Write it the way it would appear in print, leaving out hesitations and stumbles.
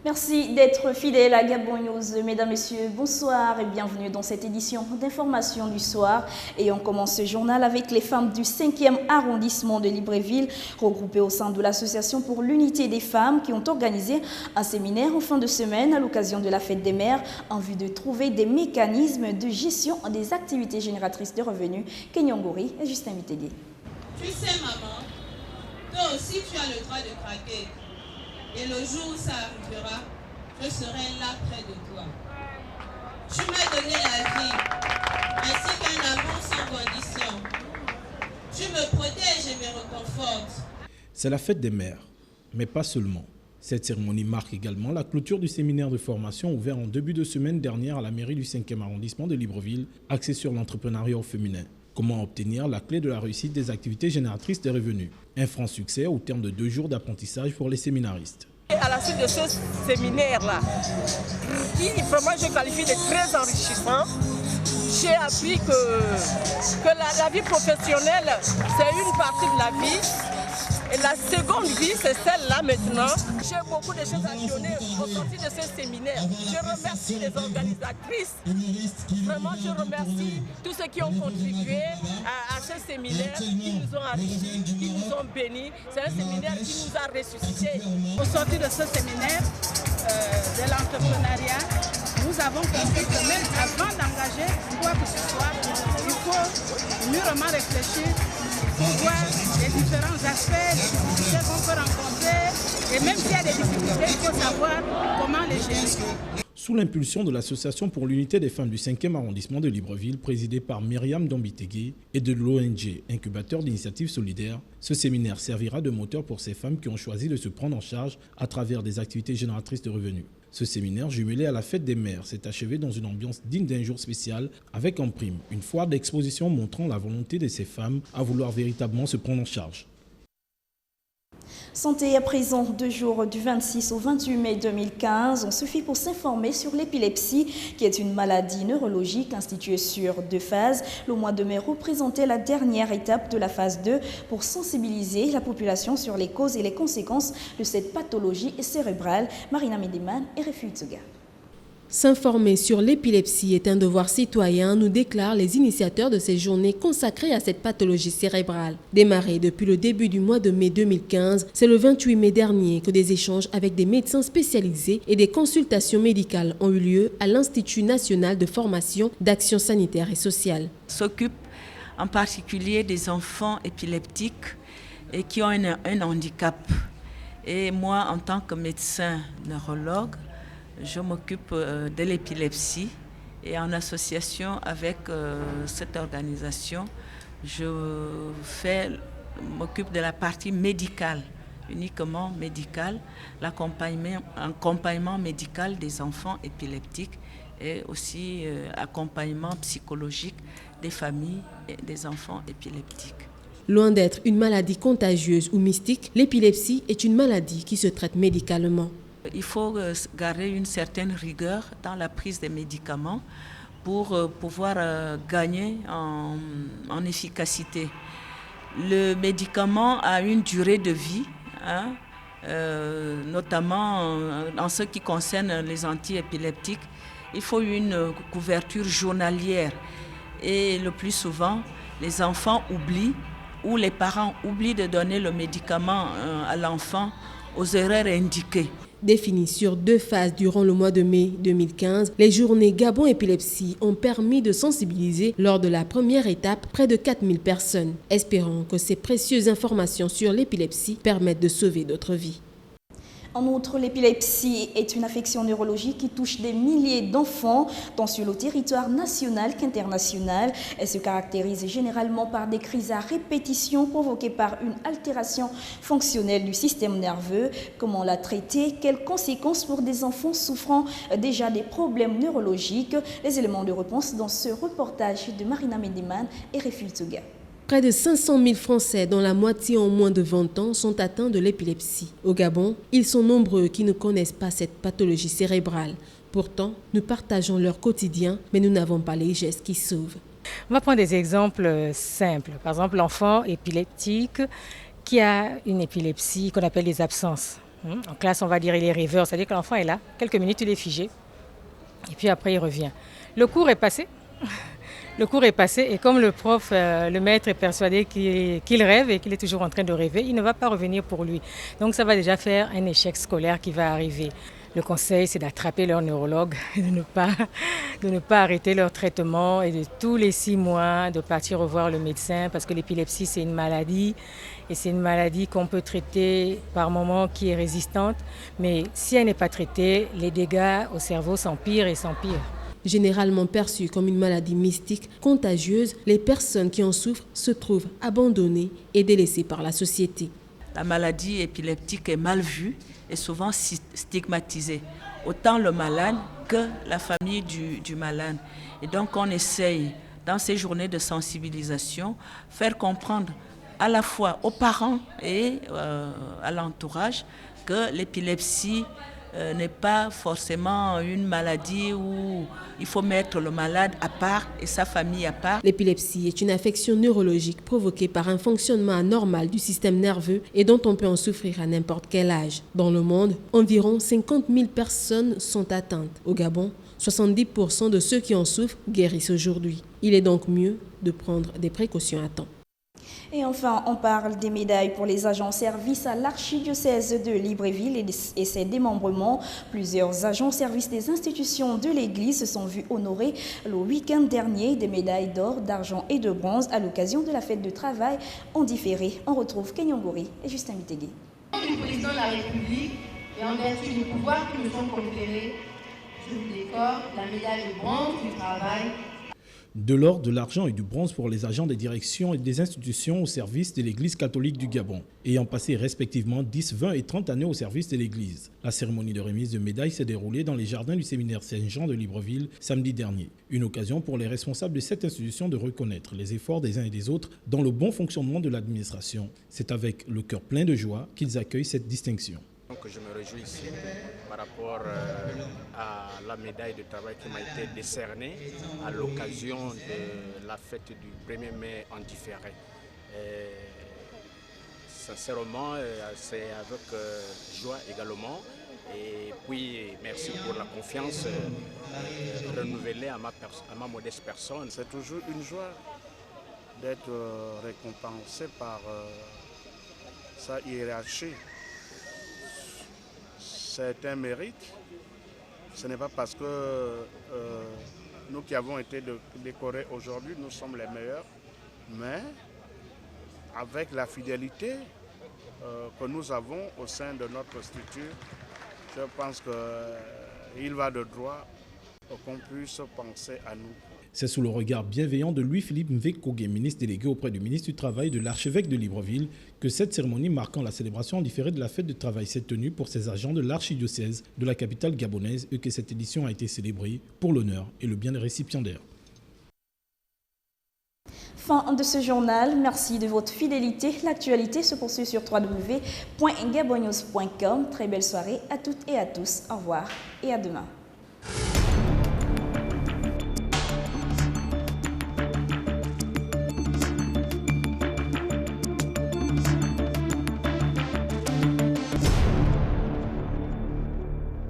Merci d'être fidèle à Gabon News. Mesdames, Messieurs, bonsoir et bienvenue dans cette édition d'information du soir. Et on commence ce journal avec les femmes du 5e arrondissement de Libreville, regroupées au sein de l'Association pour l'unité des femmes, qui ont organisé un séminaire en fin de semaine à l'occasion de la fête des mères en vue de trouver des mécanismes de gestion des activités génératrices de revenus. Kenyongori et Justin Mitégui. Tu sais, maman, toi aussi tu as le droit de craquer. Et le jour où ça arrivera, je serai là près de toi. Tu m'as donné la vie, ainsi qu'un amour sans condition. Tu me protèges et me réconfortes. C'est la fête des mères, mais pas seulement. Cette cérémonie marque également la clôture du séminaire de formation ouvert en début de semaine dernière à la mairie du 5e arrondissement de Libreville, axé sur l'entrepreneuriat au féminin. Comment obtenir la clé de la réussite des activités génératrices de revenus. Un franc succès au terme de 2 jours d'apprentissage pour les séminaristes. À la suite de ce séminaire-là, qui vraiment je qualifie de très enrichissant, j'ai appris que la vie professionnelle, c'est une partie de la vie. Et la seconde vie, c'est celle-là maintenant. J'ai beaucoup de choses à donner au sortir de ce séminaire. Je remercie les organisatrices. Vraiment, je remercie tous ceux qui ont contribué à ce séminaire, qui nous ont enrichis, qui nous ont bénis. C'est un séminaire qui nous a ressuscités. Au sortir de ce séminaire de l'entrepreneuriat, nous avons compris que même avant d'engager quoi que ce soit, il faut mûrement réfléchir pour voir les différents aspects, les difficultés qu'on peut rencontrer. Et même s'il y a des difficultés, il faut savoir comment les gérer. Sous l'impulsion de l'Association pour l'unité des femmes du 5e arrondissement de Libreville, présidée par Myriam Dombitegui, et de l'ONG Incubateur d'initiatives solidaires, ce séminaire servira de moteur pour ces femmes qui ont choisi de se prendre en charge à travers des activités génératrices de revenus. Ce séminaire, jumelé à la fête des mères, s'est achevé dans une ambiance digne d'un jour spécial, avec en prime une foire d'exposition montrant la volonté de ces femmes à vouloir véritablement se prendre en charge. Santé à présent, 2 jours du 26 au 28 mai 2015, on suffit pour s'informer sur l'épilepsie, qui est une maladie neurologique instituée sur 2 phases. Le mois de mai représentait la dernière étape de la phase 2 pour sensibiliser la population sur les causes et les conséquences de cette pathologie cérébrale. Marina Medeman et Refuge Tsuga. S'informer sur l'épilepsie est un devoir citoyen, nous déclarent les initiateurs de ces journées consacrées à cette pathologie cérébrale. Démarrée depuis le début du mois de mai 2015, c'est le 28 mai dernier que des échanges avec des médecins spécialisés et des consultations médicales ont eu lieu à l'Institut national de formation d'action sanitaire et sociale. S'occupe en particulier des enfants épileptiques et qui ont un handicap. Et moi, en tant que médecin neurologue, je m'occupe de l'épilepsie et en association avec cette organisation, je m'occupe de la partie médicale, uniquement médicale, l'accompagnement médical des enfants épileptiques et aussi accompagnement psychologique des familles et des enfants épileptiques. Loin d'être une maladie contagieuse ou mystique, l'épilepsie est une maladie qui se traite médicalement. Il faut garder une certaine rigueur dans la prise des médicaments pour pouvoir gagner en efficacité. Le médicament a une durée de vie, notamment en ce qui concerne les antiépileptiques. Il faut une couverture journalière et le plus souvent, les enfants oublient ou les parents oublient de donner le médicament à l'enfant aux heures indiquées. Définies sur 2 phases durant le mois de mai 2015, les journées Gabon Épilepsie ont permis de sensibiliser lors de la première étape près de 4000 personnes. Espérons que ces précieuses informations sur l'épilepsie permettent de sauver d'autres vies. En outre, l'épilepsie est une affection neurologique qui touche des milliers d'enfants, tant sur le territoire national qu'international. Elle se caractérise généralement par des crises à répétition provoquées par une altération fonctionnelle du système nerveux. Comment la traiter? Quelles conséquences pour des enfants souffrant déjà des problèmes neurologiques? Les éléments de réponse dans ce reportage de Marina Medeman et Refuge Tsuga. Près de 500 000 Français, dont la moitié ont moins de 20 ans, sont atteints de l'épilepsie. Au Gabon, ils sont nombreux qui ne connaissent pas cette pathologie cérébrale. Pourtant, nous partageons leur quotidien, mais nous n'avons pas les gestes qui sauvent. On va prendre des exemples simples. Par exemple, l'enfant épileptique qui a une épilepsie qu'on appelle les absences. En classe, on va dire il est rêveur, c'est-à-dire que l'enfant est là, quelques minutes, il est figé, et puis après il revient. Le cours est passé. Le cours est passé et comme le prof, le maître est persuadé qu'il rêve et qu'il est toujours en train de rêver, il ne va pas revenir pour lui. Donc ça va déjà faire un échec scolaire qui va arriver. Le conseil, c'est d'attraper leur neurologue, de ne pas arrêter leur traitement et de tous les 6 mois de partir revoir le médecin parce que l'épilepsie, c'est une maladie et c'est une maladie qu'on peut traiter par moment qui est résistante. Mais si elle n'est pas traitée, les dégâts au cerveau s'empirent et s'empirent. Généralement perçue comme une maladie mystique, contagieuse, les personnes qui en souffrent se trouvent abandonnées et délaissées par la société. La maladie épileptique est mal vue et souvent stigmatisée, autant le malade que la famille du malade. Et donc on essaye, dans ces journées de sensibilisation, faire comprendre à la fois aux parents et à l'entourage que l'épilepsie n'est pas forcément une maladie où il faut mettre le malade à part et sa famille à part. L'épilepsie est une affection neurologique provoquée par un fonctionnement anormal du système nerveux et dont on peut en souffrir à n'importe quel âge. Dans le monde, environ 50 000 personnes sont atteintes. Au Gabon, 70% de ceux qui en souffrent guérissent aujourd'hui. Il est donc mieux de prendre des précautions à temps. Et enfin, on parle des médailles pour les agents service à l'archidiocèse de Libreville et ses démembrements. Plusieurs agents service des institutions de l'Église se sont vus honorer le week-end dernier des médailles d'or, d'argent et de bronze à l'occasion de la fête de travail en différé. On retrouve Kenyongori et Justin Mitegui. Du président de la République et en vertu du pouvoir qui nous sont conférés, je vous décore la médaille de bronze du travail. De l'or, de l'argent et du bronze pour les agents des directions et des institutions au service de l'Église catholique du Gabon, ayant passé respectivement 10, 20 et 30 années au service de l'Église. La cérémonie de remise de médailles s'est déroulée dans les jardins du séminaire Saint-Jean de Libreville samedi dernier. Une occasion pour les responsables de cette institution de reconnaître les efforts des uns et des autres dans le bon fonctionnement de l'administration. C'est avec le cœur plein de joie qu'ils accueillent cette distinction. Donc je me réjouis ici par rapport à la médaille de travail qui m'a été décernée à l'occasion de la fête du 1er mai en différé. Sincèrement, c'est avec joie également. Et puis merci pour la confiance renouvelée à ma modeste personne. C'est toujours une joie d'être récompensé par sa hiérarchie. C'est un mérite. Ce n'est pas parce que nous qui avons été décorés aujourd'hui, nous sommes les meilleurs, mais avec la fidélité que nous avons au sein de notre structure, je pense qu'il va de droit qu'on puisse penser à nous. C'est sous le regard bienveillant de Louis-Philippe Mvekogé, ministre délégué auprès du ministre du Travail de l'archevêque de Libreville, que cette cérémonie marquant la célébration en différé de la fête de travail s'est tenue pour ces agents de l'archidiocèse de la capitale gabonaise et que cette édition a été célébrée pour l'honneur et le bien des récipiendaires. Fin de ce journal. Merci de votre fidélité. L'actualité se poursuit sur www.gabonnews.com. Très belle soirée à toutes et à tous. Au revoir et à demain.